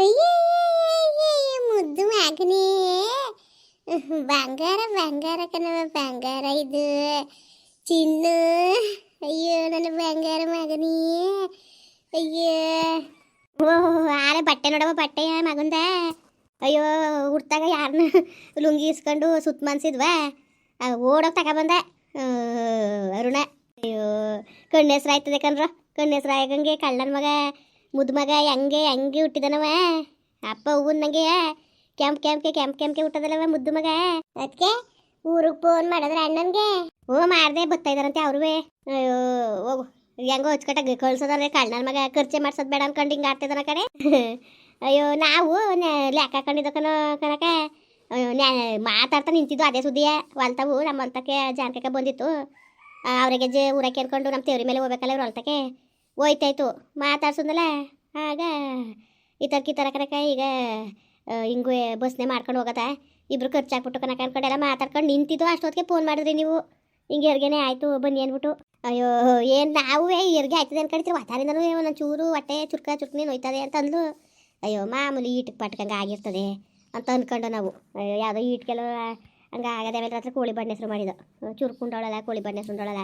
ಅಯ್ಯಯ್ಯಯ್ಯಯ್ಯಯ್ಯ, ಮುದ್ದು ಮಗನೇ. ಬಂಗಾರ ಬಂಗಾರ ಕಣವ, ಬಂಗಾರ ಇದು ಚಿನ್ನು. ಅಯ್ಯೋ ನನ್ನ ಬಂಗಾರ ಮಗನೇ. ಅಯ್ಯೋ ಓಹ್, ಆರೆ ಬಟ್ಟೆ ನೋಡವ, ಬಟ್ಟೆಯ ಮಗಂದ. ಅಯ್ಯೋ ಹುಡ್ತಾಗ ಯಾರನ್ನ ಲುಂಗಿ ಇಸ್ಕೊಂಡು ಸುತ್ತ ಮನ್ಸಿದ್ವಾ, ಓಡೋಗಿ ತಗೊಬಂದ ಅರುಣ. ಅಯ್ಯೋ ಕಣ್ಣು ಹೆಸ್ರು ಆಯ್ತದೆ ಕಣ್ರ, ಕಣ್ಣು ಹೆಸ್ರು ಆಗಂಗೆ ಕಳ್ಳನ ಮಗ, ಮುದ್ದು ಮಗ ಹೆಂಗೆ ಹೆಂಗೆ ಹುಟ್ಟಿದನವ. ಅಪ್ಪ ಹೂವನ್ ನಂಗೆ ಕೆಂಪೆ ಹುಟ್ಟದಲ್ಲವ ಮುದ್ದು ಮಗ. ಅದಕ್ಕೆ ಊರಿಗೆ ಫೋನ್ ಮಾಡಿದ್ರೆ ಅಣ್ಣನ್ಗೆ. ಓ ಮಾಡ್ದೆ, ಬರ್ತಾ ಇದಾರಂತೆ ಅವ್ರುವೆ. ಅಯ್ಯೋ ಹೋಗು, ಹೆಂಗೋ ಹಚ್ಕಟ್ಟಾಗ ಕಳ್ಸೋದ್ರೆ ಕಳ್ಳನ ಮಗ, ಖರ್ಚೆ ಮಾಡ್ಸೋದು ಬೇಡ ಅನ್ಕೊಂಡು ಹಿಂಗೆ ಆಡ್ತಿದ್ದಾನ ಕಡೆ. ಅಯ್ಯೋ ನಾವು ಲೆಕ್ಕ ಹಾಕೊಂಡಿದ್ದ ಕನಕ. ಮಾತಾಡ್ತಾ ನಿಂತಿದ್ದು ಅದೇ ಸುದ್ದಿಯ ಹೊಲ್ತಾವು. ನಮ್ಮ ಹೊಲ್ತಕ್ಕೆ ಜಾನಕಕ್ಕೆ ಬಂದಿತ್ತು, ಅವ್ರಿಗೆ ಊರಕ್ಕೆ ಅನ್ಕೊಂಡು ನಮ್ಮ ತೇವ್ರಿ ಮೇಲೆ ಹೋಗ್ಬೇಕಲ್ಲ ಇವ್ರು ಹೊಲ್ತಕ್ಕೆ ಹೋಯ್ತಾಯ್ತು. ಮಾತಾಡ್ಸೋದಲ್ಲ ಆಗ ಈ ಥರ ಕನಕ. ಈಗ ಹಿಂಗೂ ಬಸ್ನೇ ಮಾಡ್ಕೊಂಡು ಹೋಗದ, ಇಬ್ರು ಖರ್ಚಾಕ್ಬಿಟ್ಟು ಕನಕ ಅನ್ಕೊಂಡೆಲ್ಲ ಮಾತಾಡ್ಕೊಂಡು ನಿಂತಿದ್ದು. ಅಷ್ಟೊತ್ತಿಗೆ ಫೋನ್ ಮಾಡಿದ್ರಿ ನೀವು, ಹಿಂಗೆ ಹೆರ್ಗೆನೇ ಆಯಿತು ಬನ್ನಿ ಅಂದ್ಬಿಟ್ಟು. ಅಯ್ಯೋ ಏನು ನಾವು ಹೆರ್ಗೆ ಆಯ್ತದೆ ಅನ್ಕೊಂಡಿರ್ತೀವಿ, ವಾತಾರಿಂದನೂ ಒಂದೊಂದು ಚೂರು ಹೊಟ್ಟೆ ಚುರ್ಕನೆ ನೋಯ್ತದೆ ಅಂತಂದ್ಲು. ಅಯ್ಯೋ ಮಾಮೂಲಿ ಈಟಿಗೆ ಪಟ್ಕಂಗೆ ಆಗಿರ್ತದೆ ಅಂತ ಅಂದ್ಕೊಂಡು ನಾವು. ಅಯ್ಯೋ ಯಾವುದೋ ಈಟ್ಗೆಲ್ಲ ಹಂಗೆ ಆಗದೆ. ಆಮೇಲೆ ರಾತ್ರಿ ಕೋಳಿ ಬಣ್ಣ ಹೆಸರು ಮಾಡಿದ್ದು, ಚುರ್ಕೊಂಡೋಳಲ್ಲ ಕೋಳಿ ಬಣ್ಣ ಹೆಸರುಂಡೋಳಲ್ಲ,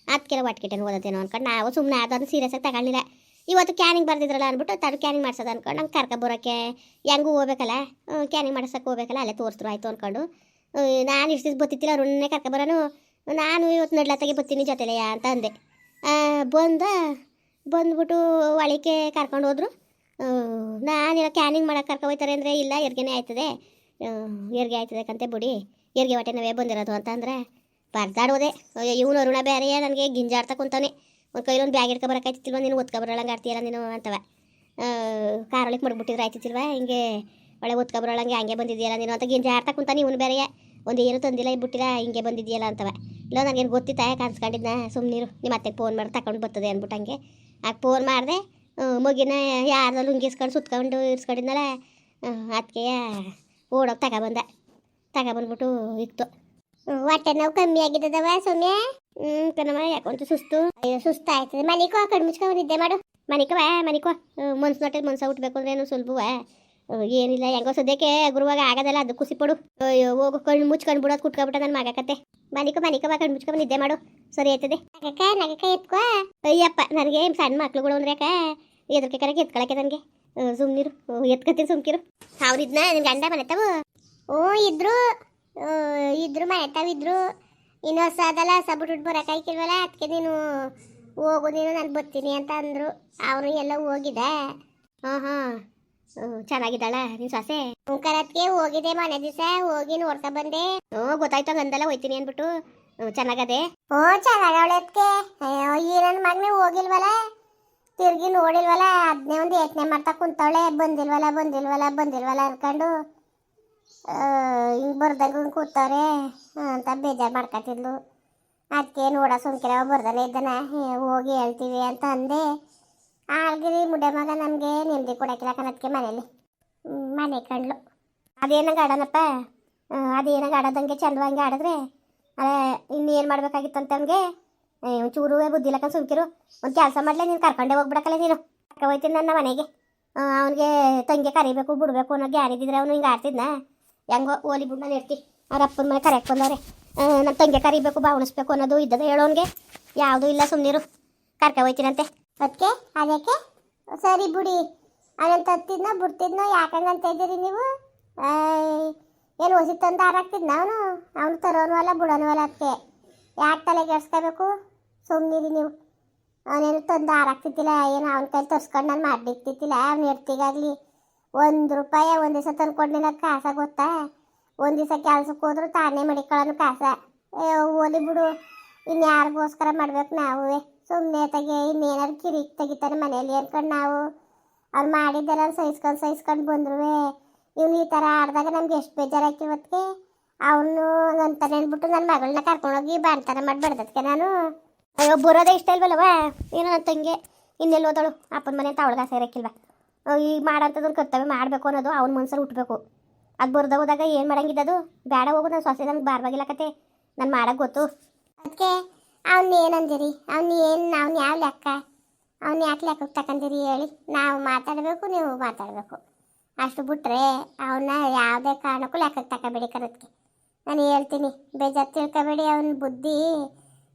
ಅದಕ್ಕೆಲ್ಲ ಹೊಟ್ಕೆಟೇನು ಓದತ್ತೇನೋ ಅನ್ಕೊಂಡು ನಾವು ಸುಮ್ಮನೆ ಅದನ್ನು ಸೀರಿಯಸ್ಸಾಗಿ ತಗೊಳ್ಳಿಲ್ಲ. ಇವತ್ತು ಕ್ಯಾನಿಂಗ್ ಬರ್ದಿದ್ರಲ್ಲ ಅಂದ್ಬಿಟ್ಟು ತಡು ಕ್ಯಾನಿಂಗ್ ಮಾಡ್ಸೋದು ಅನ್ಕೊಂಡು ನಂಗೆ ಕರ್ಕೊಬರೋಕ್ಕೆ ಹೆಂಗೂ ಹೋಗ್ಬೇಕಲ್ಲ, ಕ್ಯಾನಿಂಗ್ ಮಾಡ್ಸೋಕೆ ಹೋಗ್ಬೇಕಲ್ಲ, ಅಲ್ಲೇ ತೋರಿಸಿದ್ರು ಆಯಿತು ಅಂದ್ಕೊಂಡು ನಾನು ಇಷ್ಟು ದಿವ್ಸ ಬತ್ತಿತ್ತಿಲ್ಲ. ರುಣ್ಣೆ ಕರ್ಕೊಬರೋನು, ನಾನು ಇವತ್ತು ನಡ್ಲತ್ತಾಗೆ ಬರ್ತೀನಿ ಜೊತೆಲೆಯ ಅಂತ ಅಂದೆ. ಬಂದ್ಬಿಟ್ಟು ಒಳಕ್ಕೆ ಕರ್ಕೊಂಡು ಹೋದ್ರು. ನಾನಿಲ್ಲ ಕ್ಯಾನಿಂಗ್ ಮಾಡೋಕೆ ಕರ್ಕೊ ಹೋಯ್ತಾರೆ ಅಂದರೆ ಇಲ್ಲ ಹೆರ್ಗೆನೇ ಆಯ್ತದೆ, ಹೆರ್ಗೆ ಆಯ್ತದಕ್ಕಂತೆ ಬಿಡಿ, ಹೆರ್ಗೆ ಹೊಟ್ಟೆ ನಾವೇ ಬಂದಿರೋದು ಅಂತಂದರೆ ಪರ್ದಾಡೋದೆ. ಇವನು ಅರುಣ ಬೇರೆಯೇ ನನಗೆ ಗಿಂಜಾಡ್ತಾ ಕುಂತಾನೆ. ಒಂದು ಕೈಲೊಂದು ಬ್ಯಾಗ್ ಇಟ್ಕೊ ಬರೋಕ್ಕಾಯ್ತಿಲ್ವ ನೀನು, ಒತ್ಕೊಬರೋಳಂಗೆ ಆಡ್ತೀಯಲ್ಲ ನೀನು ಅಂತವ. ಕಾರೊಳಗೆ ಮಡಗ್ಬಿಟ್ಟಿದ್ರೆ ಆಯ್ತಿಲ್ವ, ಹಿಂಗೆ ಒಳ್ಳೆ ಒತ್ಕೊಬರೋಳಂಗೆ ಹಂಗೆ ಬಂದಿದೆಯಲ್ಲ ನೀನು ಅಂತ ಗಿಂಜಾಡ್ತಾ ಕುಂತಾನೆ. ಇವನು ಬೇರೆಯೇ ಒಂದು ಏನು ತಂದಿಲ್ಲ, ಬಿಟ್ಟಿಲ್ಲ, ಹಿಂಗೆ ಬಂದಿದೆಯಲ್ಲ ಅಂತವ. ಇಲ್ಲ ನನಗೇನು ಗೊತ್ತಿತ್ತ, ಕನ್ಸ್ಕೊಂಡಿದ್ನ ಸುಮ್ಮನಿರು, ನಿಮ್ಮ ಅತ್ತೆಗೆ ಫೋನ್ ಮಾಡಿ ತಗೊಂಡು ಬರ್ತದೆ ಅಂದ್ಬಿಟ್ಟು ಹಂಗೆ ಆಗ ಫೋನ್ ಮಾಡಿದೆ. ಮಗಿನ ಯಾರ್ದಲ್ಲಿ ಉಂಗಿಸ್ಕೊಂಡು ಸುತ್ಕೊಂಡು ಇರ್ಸ್ಕೊಂಡಿದ್ನಲ್ಲ, ಅದಕ್ಕೆ ಓಡೋಗಿ ತಗೊಬಂದ್ಬಿಟ್ಟು ಇತ್ತು. ಹೊಟ್ಟೆ ನೋವು ಕಮ್ಮಿ ಆಗಿದ್ದದವ ಸೌಮ್ಯ? ಕಣವ ಯಾಕೊಂತ ಸುಸ್ತು. ಅಯ್ಯೋ ಸುಸ್ತು ಆಯ್ತದೆ. ಮನಿಕೋ ಕಣ್ಣು ಮುಚ್ಕೊಂಡು ನಿದ್ದೆ ಮಾಡು. ಮನಿಕೋ ಮನ್ಸು ನೋಟೆ ಮನ್ಸ ಉಟ್ಬೇಕು ಅಂದ್ರೆ ಏನು ಸುಲಭವ ಏನಿಲ್ಲ. ಹೆಂಗೋ ಸದ್ಯಕ್ಕೆ ಗುರುವಾಗ ಆಗೋದಲ್ಲ, ಅದು ಖುಷಿ ಪಡು. ಅಯ್ಯೋ ಹೋಗು, ಕಣ್ಣು ಮುಚ್ಕೊಂಡು ಬಿಡೋದು ಕುಟ್ಕೊಬಿಟ್ಟ ನನ್ನ ಮಗಕತ್ತೆ. ಮನಿಕೋ ಕಣ್ಣು ಮುಚ್ಕೊಂಡು ನಿದ್ದೆ ಮಾಡು, ಸರಿ ಆಯ್ತದೆ. ನಗಕ ಎತ್ಕೋ. ಅಯ್ಯಪ್ಪ ನನಗೆ ಸಣ್ಣ ಮಕ್ಳುಗಳು ಅಂದ್ರೆ ಎದ್ರಕೆ ಕರೆಗೆ ಎತ್ಕೊಳಕ್ಕೆ ನನಗೆ ಸುಮ್ನಿರು, ಎತ್ಕತ್ತೀನಿ ಸುಮ್ಕಿರು. ಅವ್ರಿದ್ನ ನಿನ್ ಗಂಡ ಮನೆತಾವು? ಇದ್ರು ಮನೆತಾವಿದ್ರು. ಇನ್ನು ಹೊಸ ಅದಲ್ಲ, ಹೊಸ ಬಿಟ್ಬಿಟ್ಟು ಬರೋಕಾಯ್ಕಿಲ್ವಲ್ಲ, ಅದಕ್ಕೆ ನೀನು ಹೋಗು, ನೀನು ನಾನು ಬರ್ತೀನಿ ಅಂತ ಅಂದರು. ಅವರು ಎಲ್ಲ ಹೋಗಿದ್ದೆ. ಹಾಂ ಚೆನ್ನಾಗಿದ್ದಾಳ ನೀನು ಸೊಸೆ? ಕರತ್ಗೆ ಹೋಗಿದೆ ಮನೆ ದಿವಸ, ಹೋಗಿ ನೋಡ್ಕೊ ಬಂದೆ. ಗೊತ್ತಾಯ್ತು, ಹಂಗಂದೆಲ್ಲ ಹೋಯ್ತೀನಿ ಅಂದ್ಬಿಟ್ಟು. ಚೆನ್ನಾಗದೆ? ಚೆನ್ನಾಗವಳೆ ಅದಕ್ಕೆ. ಅಯ್ಯೋ ಈ ನನ್ನ ಮಗನೇ ಹೋಗಿಲ್ವಲ್ಲ, ತಿರ್ಗಿ ನೋಡಿಲ್ವಲ್ಲ, ಅದನ್ನೇ ಒಂದು ಯೋಚನೆ ಮಾಡ್ತಾ ಕುಂತವಳೆ. ಬಂದಿಲ್ವಲ್ಲ ಅನ್ಕೊಂಡು ಹಿಂಗೆ ಬರ್ದಂಗೆ ಕೂತವ್ರೆ ಅಂತ ಬೇಜಾರು ಮಾಡ್ಕೊತಿದ್ಲು. ಅದಕ್ಕೆ ನೋಡ ಸುಮ್ಕಿರವ ಬರ್ದಾನೆ ಇದ್ದಾನ, ಹೋಗಿ ಹೇಳ್ತೀವಿ ಅಂತ ಅಂದೆ. ಆಲ್ಗಿರಿ ಮುಡ್ಡೆ ಮಗ ನಮಗೆ ನೆಮ್ಮದಿ ಕೊಡೋಕ್ಕಿಲ್ಲ ಕಣದಕ್ಕೆ ಮನೆ ಕಂಡ್ಲು. ಅದೇನಂಗೆ ಆಡೋಣಪ್ಪ, ಅದೇನಂಗೆ ಆಡೋದಂಗೆ ಚಂದವಂಗೆ ಆಡಿದ್ರೆ ಅದೇ ಇನ್ನೇನು ಮಾಡ್ಬೇಕಾಗಿತ್ತು ಅಂತ ಅವ್ನಿಗೆ. ಒಂಚೂರು ಬುದ್ಧಿ ಇಲ್ಲಕ್ಕ ಸುಮ್ಕಿರು. ಒಂದು ಕೆಲಸ ಮಾಡಲೇ, ನೀನು ಕರ್ಕೊಂಡೇ ಹೋಗ್ಬಿಡಕ್ಕಲ್ಲ, ನೀನು ಹೋಯ್ತೀನಿ ನನ್ನ ಮನೆಗೆ. ಅವನಿಗೆ ತಂಗಿ ಕರಿಬೇಕು ಬಿಡಬೇಕು ಅನ್ನೋ ಗ್ಯಾರಿದ್ದಿದ್ರೆ ಅವನು ಹಿಂಗೆ ಆಡ್ತಿದ್ನ. ಹೆಂಗೋ ಓಲಿ ಬಿಡು, ನಾನು ಇರ್ತಿ. ಅವ್ರ ಅಪ್ಪನ ಮನೆ ಕರೆಯಕ್ಕೆ ಬಂದವ್ರೆ, ನನ್ನ ತಂಗಿ ಕರಿಬೇಕು ಬಾವಣಿಸ್ಬೇಕು ಅನ್ನೋದು ಇದ್ದದ ಹೇಳೋನ್ಗೆ. ಯಾವುದೂ ಇಲ್ಲ, ಸುಮ್ಮನಿರು, ಹೋಯ್ತೀನಂತೆ. ಅದಕ್ಕೆ ಸರಿ ಬಿಡಿ. ಅವನಂತ ತತ್ತಿದ್ನೋ ಬಿಡ್ತಿದ್ನೋ ಯಾಕಂಗಂತ ಇದ್ದೀರಿ ನೀವು? ಏನು ಹೊಸಿ ತಂದು ಹಾರಾಕ್ತಿದ್ನ ಅವನು ತರೋನು ಅಲ್ಲ ಬಿಡೋನು ಅಲ್ಲ. ಅದಕ್ಕೆ ಯಾಕೆ ತಲೆ ಕೆಡ್ಸ್ಕೋಬೇಕು, ಸುಮ್ಮನಿರಿ ನೀವು. ಅವನೇನು ತಂದು ಹಾರಾಕ್ತಿದ್ದಿಲ್ಲ, ಏನು ಅವನ ಕೈಲಿ ತರ್ಸ್ಕೊಂಡು ನಾನು ಮಾಡಿಕ್ತಿದ್ದಿಲ್ಲ. ಅವ್ನು ಎಡ್ತಿಗಾಗಲಿ ₹1 ಒಂದು ದಿವಸ ತಂದು ಕೊಡ್ಲಿಲ್ಲ, ಕಾಸ ಗೊತ್ತಾ? ಒಂದು ದಿವಸ ಕೆಲ್ಸಕ್ಕೆ ಹೋದ್ರು ತಾನೇ ಮಡಿಕೊಳ್ಳೋನು ಕಾಸ. ಓಲಿ ಬಿಡು, ಇನ್ಯಾರಿಗೋಸ್ಕರ ಮಾಡ್ಬೇಕು ನಾವು? ಸುಮ್ಮನೆ ಇನ್ನೇನಾದ್ರು ಕಿರಿಕ್ ತೆಗಿತಾನೆ ಮನೆಯಲ್ಲಿ ಅನ್ಕೊಂಡು ನಾವು ಅವ್ರು ಮಾಡಿದ್ದೆಲ್ಲ ಸಹಿಸ್ಕೊಂಡು ಬಂದ್ರು. ಇವ್ನು ಈ ಥರ ಆಡಿದಾಗ ನಮ್ಗೆ ಎಷ್ಟು ಬೇಜಾರಾಯ್ತು ಇವತ್ತಿಗೆ. ಅವನು ಅಂತಾನೆ ಅಂದ್ಬಿಟ್ಟು ನನ್ನ ಮಗಳನ್ನ ಕರ್ಕೊಂಡೋಗಿ ಬಾಣ್ತಾನ ಮಾಡಿ ಬೆಳೆದಕ್ಕೆ ನಾನು. ಅಯ್ಯೋ ಬರೋದೇ ಇಷ್ಟ ಇಲ್ವಲ್ಲವ ಏನೋ ನನ್ನ ತಂಗಿ. ಇನ್ನೆಲ್ಲಿ ಓದೋಳು, ಅಪ್ಪನ ಮನೆ ಅಂತ ಅವಳಿಗೆ ಆಸೆ ಇರೋಕ್ಕಿಲ್ವ? ಈಗ ಮಾಡೋಂಥದ್ದೊಂದು ಕರ್ತವ್ಯ ಮಾಡಬೇಕು ಅನ್ನೋದು ಅವ್ನ ಮನ್ಸಲ್ಲಿ ಹುಟ್ಟಬೇಕು. ಅದು ಬರ್ದ ಹೋದಾಗ ಏನು ಮಾಡಂಗಿದ್ದದು? ಬೇಡ ಹೋಗು, ನಾನು ಸೊಸೆ ನಮ್ಗೆ ಬಾರ್ವಾಗಿಲ್ಲ ಕತೆ, ನಾನು ಮಾಡೋಕ್ಕೆ ಗೊತ್ತು. ಅದಕ್ಕೆ ಅವ್ನು ಏನಂದಿರಿ? ಅವ್ನು ಯಾವ ಲೆಕ್ಕ? ಅವ್ನು ಯಾಕೆ ಲೆಕ್ಕಕ್ಕೆ ತಗೊಂಡಿರಿ ಹೇಳಿ? ನಾವು ಮಾತಾಡಬೇಕು, ನೀವು ಮಾತಾಡಬೇಕು. ಅಷ್ಟು ಬಿಟ್ರೆ ಅವನ್ನ ಯಾವುದೇ ಕಾರಣಕ್ಕೂ ಲೆಕ್ಕಕ್ಕೆ ತಗೋಬೇಡಿ ಕರತ್ಗೆ. ನಾನು ಹೇಳ್ತೀನಿ, ಬೇಜಾರು ತಿಳ್ಕೊಬೇಡಿ. ಅವನ ಬುದ್ಧಿ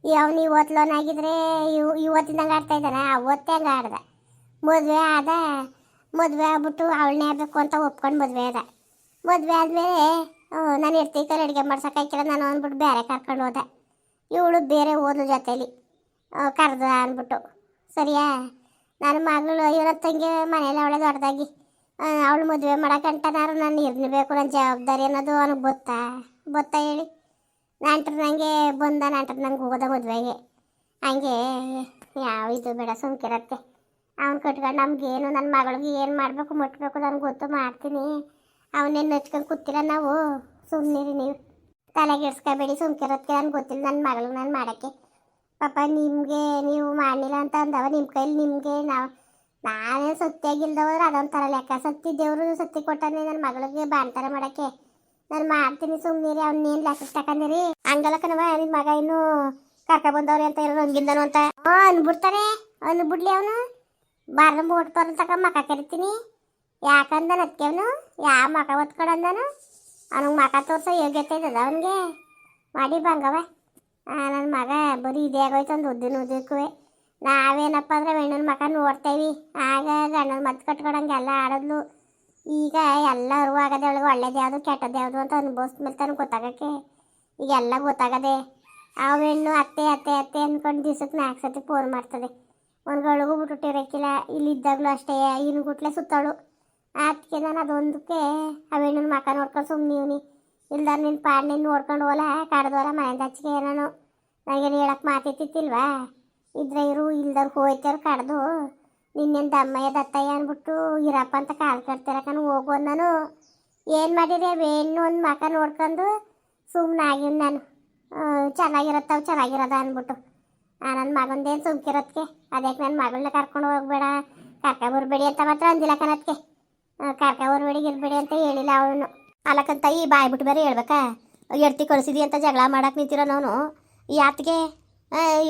ಅವನು ಇವತ್ತಲೋನಾಗಿದ್ರೆ ಇವತ್ತಿನಂಗೆ ಆಡ್ತಾ ಇದ್ದಾನೆ, ಅವತ್ತೇ ಹಂಗೆ ಆಡ್ದ. ಮದುವೆ ಆದ, ಮದುವೆ ಆಗ್ಬಿಟ್ಟು ಅವಳನ್ನೇ ಆಗಬೇಕು ಅಂತ ಒಪ್ಕೊಂಡು ಮದುವೆ ಆದ. ಮದುವೆ ಆದಮೇಲೆ ನಾನು ಇರ್ತೀಕಲ್ಲಿ ಅಡುಗೆ ಮಾಡ್ಸೋಕ್ಕಾಯ್ಕಿಲ್ಲ ನಾನು ಅಂದ್ಬಿಟ್ಟು ಬೇರೆ ಕರ್ಕೊಂಡು ಹೋದೆ. ಇವಳು ಬೇರೆ ಓದ್ಲು ಜೊತೇಲಿ ಕರೆದ ಅಂದ್ಬಿಟ್ಟು. ಸರಿಯಾ, ನನ್ನ ಮಗಳು ಇವರ ತಂಗಿ ಮನೇಲಿ ಅವಳೆ ದೊಡ್ಡದಾಗಿ ಅವಳು ಮದುವೆ ಮಾಡೋಕ್ಕಂಟನಾರು ನಾನು ಇರಬೇಕು, ನನ್ನ ಜವಾಬ್ದಾರಿ ಅನ್ನೋದು ಅವನಿಗೆ ಗೊತ್ತಾ ಹೇಳಿ. ನಂಟ್ರು ನನಗೆ ಬಂದ, ನಂಟ್ರು ನಂಗೆ ಹೋದ ಮದುವೆಗೆ. ಹಂಗೆ ಯಾವ ಇದು ಬೇಡ ಸುಮ್ಕಿರತ್ತೆ. ಅವ್ನು ಕಟ್ಕೊಂಡು ನಮಗೇನು ನನ್ನ ಮಗಳಿಗೆ ಏನು ಮಾಡಬೇಕು ಮುಟ್ಬೇಕು ನನಗೆ ಗೊತ್ತು, ಮಾಡ್ತೀನಿ. ಅವನೇನು ನಚ್ಕೊಂಡು ಕೂತಿಲ್ಲ ನಾವು. ಸುಮ್ಮನಿರಿ ನೀವು, ತಲೆಗೆಡ್ಸ್ಕೊಬೇಡಿ, ಸುಮ್ಕಿರೋದಕ್ಕೆ ನನಗೆ ಗೊತ್ತಿಲ್ಲ ನನ್ನ ಮಗಳಿಗೆ ನಾನು ಮಾಡೋಕ್ಕೆ. ಪಾಪ ನಿಮಗೆ ನೀವು ಮಾಡಲಿಲ್ಲ ಅಂತ ಅಂದವ ನಿಮ್ಮ ಕೈಲಿ ನಿಮಗೆ ನಾನೇ ಸತ್ತಿಯಾಗಿಲ್ದವ್ರು ಅದೊಂಥರ ಲೆಕ್ಕ. ಸತ್ತಿ ದೇವರು ಸತ್ತಿ ಕೊಟ್ಟಾನೆ ನನ್ನ ಮಗಳಿಗೆ ಬಾಣ್ತಾರ ಮಾಡೋಕ್ಕೆ. ನಾನು ಮಾಡ್ತೀನಿ ಸುಮ್ಮನಿರಿ. ಅವ್ನೇನು ಲೆಕ್ಕಕ್ಕೆ ತಕೊಂಡಿರಿ ಹಂಗಲ್ಲಕ್ಕನವ. ನಿಮ್ಮ ಮಗ ಇನ್ನೂ ಕರ್ಕೊಬಂದವ್ರಿ ಅಂತ ಇರೋದು ಹಂಗಿಂದನು ಅಂತ ಅಂದ್ಬಿಡ್ತಾನೆ. ಅಂದ್ಬಿಡ್ಲಿ ಅವನು ಬಾರ ಓಡ್ತಾರ ತಕ ಮಕ ಕರಿತೀನಿ. ಯಾಕಂದನ ಅದಕ್ಕೆ ಅವನು ಯಾವ ಮಕ ಹೊತ್ಕೊಂಡಂದನು ಅವನಿಗೆ ಮಕ ತೋರ್ಸೋ ಯೋಗ್ಯತೆ ಇದ್ದದ ಅವನಿಗೆ. ಮಾಡಿ ಬಂಗವ ನನ್ನ ಮಗ ಬರೀ ಇದೇ ಆಗೋಯ್ತು ಒಂದು ಉದ್ದಕ್ಕೂ. ನಾವೇನಪ್ಪ ಅಂದ್ರೆ ಹೆಣ್ಣನ ಮಕ ನೋಡ್ತೇವಿ, ಆಗ ಗಂಡನ ಮದ್ದು ಕಟ್ಕೊಳಂಗೆಲ್ಲ ಆಡೋದ್ಲು. ಈಗ ಎಲ್ಲ ಅರಿವಾಗದೆ ಒಳಗೆ ಒಳ್ಳೇದು ಯಾವುದು ಕೆಟ್ಟದ್ದು ಯಾವುದು ಅಂತ ಅನುಭವಿಸ್ಮೇಲೆ ತಾನು ಗೊತ್ತಾಗಕ್ಕೆ. ಈಗ ಎಲ್ಲ ಗೊತ್ತಾಗದೆ ಆ ಹೆಣ್ಣು ಅತ್ತೆ ಅತ್ತೆ ಅತ್ತೆ ಅಂದ್ಕೊಂಡು ದಿವ್ಸಕ್ಕೆ 4 ಸತಿ ಫೋನ್ ಮಾಡ್ತದೆ. ಒಂದು ಗಳಿಗೂ ಬಿಟ್ಟುಟ್ಟಿರಕ್ಕಿಲ್ಲ. ಇಲ್ಲಿದ್ದಾಗಲೂ ಅಷ್ಟೇ ಇನ್ನು ಗುಟ್ಲೆ ಸುತ್ತಾಳು. ಅದಕ್ಕೆ ನಾನು ಅದೊಂದಕ್ಕೆ ಆ ಹೆಣ್ಣನ ಮಕ ನೋಡ್ಕೊಂಡು ಸುಮ್ಮನೆ ಇಲ್ದಾರ ನಿನ್ನ ಪಾಡ್ ನಿನ್ನ ನೋಡ್ಕೊಂಡು ಹೋಲ ಕಡ್ದೋಲ್ಲ ಮನೆಯಿಂದ ಹಚ್ಚಿಗೆ ನಾನು ನನಗೇನು ಹೇಳಕ್ಕೆ ಮಾತಿತ್ತಿಲ್ವಾ. ಇದ್ರೆ ಇರು ಇಲ್ದವ್ರು ಹೋಯ್ತಾರು ಕಡ್ದು ನಿನ್ನೇನು ದಮ್ಮಯ್ಯ ದತ್ತಯ್ಯ ಅಂದ್ಬಿಟ್ಟು ಇರಪ್ಪ ಅಂತ ಕಾಲು ಕಟ್ತಿರಕನು ಹೋಗು. ನಾನು ಏನು ಮಾಡಿರಿ ಹೆಣ್ಣು ಒಂದು ಮಕ ನೋಡ್ಕೊಂಡು ಸುಮ್ಮನೆ ಆಗಿವ್ ನಾನು. ಚೆನ್ನಾಗಿರತ್ತವು ಚೆನ್ನಾಗಿರೋದ ಅಂದ್ಬಿಟ್ಟು ನನ್ನ ಮಗಂದೇನು ಸುಮ್ಕಿರೋದಕ್ಕೆ. ಅದಕ್ಕೆ ನನ್ನ ಮಗಳನ್ನ ಕರ್ಕೊಂಡು ಹೋಗ್ಬೇಡ, ಕರ್ಕೊಬರ್ಬೇಡಿ ಅಂತ ಮಾತ್ರ ಅಂದಿಲ್ಲ ಕಣದಕ್ಕೆ. ಕರ್ಕೊಬರ್ಬೇಡಿ ಗಿರ್ಬೇಡಿ ಅಂತ ಹೇಳಿಲ್ಲ ಅವನು. ಅಲ್ಲಕ್ಕಂತ ಈ ಬಾಯ್ಬಿಟ್ಟು ಬೇರೆ ಹೇಳ್ಬೇಕಾ, ಎಡ್ತಿ ಕಳಿಸಿದಿ ಅಂತ ಜಗಳ ಮಾಡಕ್ಕೆ ನಿಂತಿರೋ ನಾನು. ಈ ಆತಿಗೆ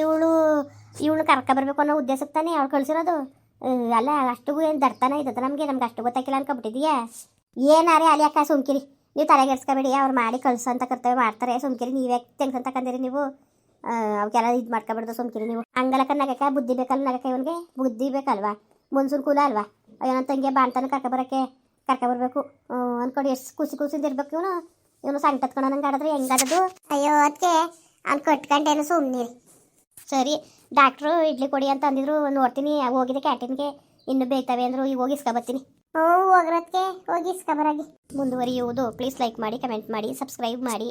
ಇವಳು ಕರ್ಕೊಬರ್ಬೇಕು ಅನ್ನೋ ಉದ್ದೇಶಕ್ಕೆ ತಾನೇ ಅವಳು ಕಳಿಸಿರೋದು. ಅಲ್ಲ ಅಷ್ಟಿಗೂ ಏನು ದಡ್ತಾನೆ ಇದ್ದದ ನಮಗೆ ಅಷ್ಟು ಗೊತ್ತಾಗಿಲ್ಲ ಅನ್ಕೊಬಿಟ್ಟಿದೀಯಾ. ಏನಾರೇ ಅಲ್ಲಿ ಅಕ್ಕ ಸುಮ್ಕಿರಿ, ನೀವು ತಲೆಗೆಡ್ಸ್ಕೊಬೇಡಿ. ಅವ್ರು ಮಾಡಿ ಕಳ್ಸೋ ಅಂತ ಕರ್ತವ್ಯ ಮಾಡ್ತಾರೆ, ಸುಮ್ಕಿರಿ. ನೀವೇ ಟೆನ್ಷನ್ ತಗೊಂಡಿರಿ ನೀವು. ಅವಕ್ಕೆಲ್ಲ ಇದು ಮಾಡ್ಕೊಬಿಡ್ದು ಸುಮ್ಕಿರಿ ನೀವು. ಹಂಗಲಕ್ಕ ನಗಕ್ಕ ಬುದ್ಧಿ ಬೇಕಲ್ಲ ನಗಕ್ಕ, ಇವನಿಗೆ ಬುದ್ಧಿ ಬೇಕಲ್ವಾ, ಮುನ್ಸೂನ್ ಕೂಲ ಅಲ್ವಾ. ಏನೋ ತಂಗಿ ಬಾಣ್ತಾನೆ ಕರ್ಕೊಬರ್ಬೇಕು ಅಂದ್ಕೊಂಡು ಎಷ್ಟು ಖುಷಿಯಿಂದ ಇರ್ಬೇಕು ಇವನು ಸಂಕಟ ಹತ್ಕೊಂಡು ನಂಗೆ ಆಡಿದ್ರೆ ಹೆಂಗಾದದು. ಅಯ್ಯೋ ಅದಕ್ಕೆ ಅವ್ನು ಕಟ್ಕೊಂಡೇನು ಸುಮ್ಮನಿರಿ. ಸರಿ, ಡಾಕ್ಟ್ರು ಇಡ್ಲಿ ಕೊಡಿ ಅಂತ ಅಂದಿದ್ರು, ನೋಡ್ತೀನಿ. ಹೋಗಿದೆ ಕ್ಯಾಂಟೀನ್ಗೆ, ಇನ್ನು ಬೇಯ್ತವೆ ಅಂದರು. ಈಗ ಹೋಗಿ ಇಸ್ಕೊಬರ್ತೀನಿ. ಹೋಗ್ರದಕ್ಕೆ ಹೋಗಿ ಇಸ್ಕೊಬರಾಗಿ. ಮುಂದುವರಿಯುವುದು. ಪ್ಲೀಸ್ ಲೈಕ್ ಮಾಡಿ, ಕಮೆಂಟ್ ಮಾಡಿ, ಸಬ್ಸ್ಕ್ರೈಬ್ ಮಾಡಿ.